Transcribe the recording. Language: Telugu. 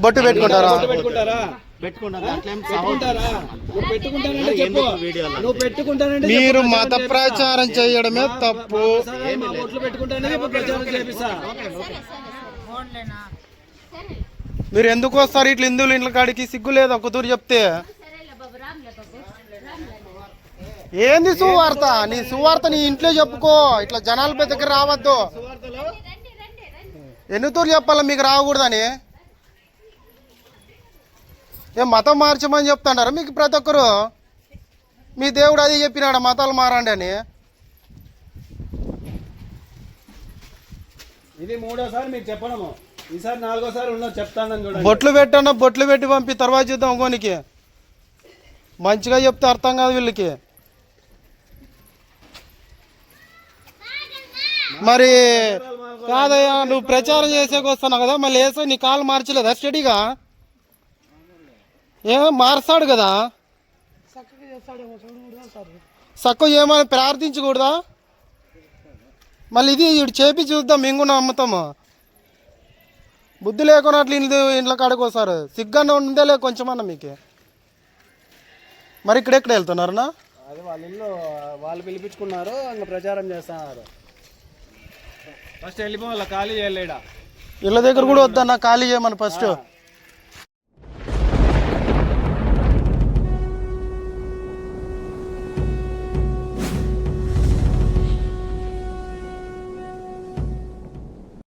బొట్టు పెట్టుకుంటారా? మీరు మత ప్రచారం చేయడమే తప్పు. మీరు ఎందుకు వస్తారు ఇట్లా హిందువులు ఇంట్లో కాడికి? సిగ్గు లేదు ఒక తూరు చెప్తే. ఏంది సువార్త? నీ సువార్త నీ ఇంట్లో చెప్పుకో, ఇట్లా జనాల దగ్గర రావద్దు. ఎన్ని తూర్లు చెప్పాలా మీకు రాకూడదని? ఏం మతం మార్చమని చెప్తాడారా మీకు ప్రతి ఒక్కరు? మీ దేవుడు అది చెప్పినాడు మతాలు మారండి అని. ఇది మూడోసారి మీకు చెప్పడము, ఈసారి నాలుగోసారి ఉన్నది చెప్తానని కూడా. బొట్లు పెట్టన్నా, బొట్లు పెట్టి పంపి తర్వాత చూద్దాం. ఇంకోనికి మంచిగా చెప్తే అర్థం కాదు వీళ్ళకి. మరి కాదయ్యా, నువ్వు ప్రచారం చేసేకి వస్తున్నావు కదా, మళ్ళీ వేసా నీ కాలు మార్చలేదా స్టడీగా? ఏమో మారుస్తాడు కదా, చక్కగా ఏమైనా ప్రార్థించకూడదా? మళ్ళీ ఇది ఇటు చేపి చూద్దాం, మేము కూడా నమ్ముతాము. బుద్ధి లేకున్నట్లు ఇంట్లో కాడికి వస్తారు. సిగ్గానే ఉందే లే కొంచెమన్నా మీకు. మరి ఇక్కడెక్కడ వెళ్తున్నారన్నా? అది వాళ్ళ ఇల్లు వాళ్ళు పిలిపించుకున్నారు, ఇంకా ప్రచారం చేస్తున్నారు. ఫస్ట్ వెళ్ళిపోవాలి, ఖాళీ చేయలేడా? ఇళ్ళ దగ్గర కూడా వద్దన్నా, ఖాళీ చేయమని ఫస్ట్.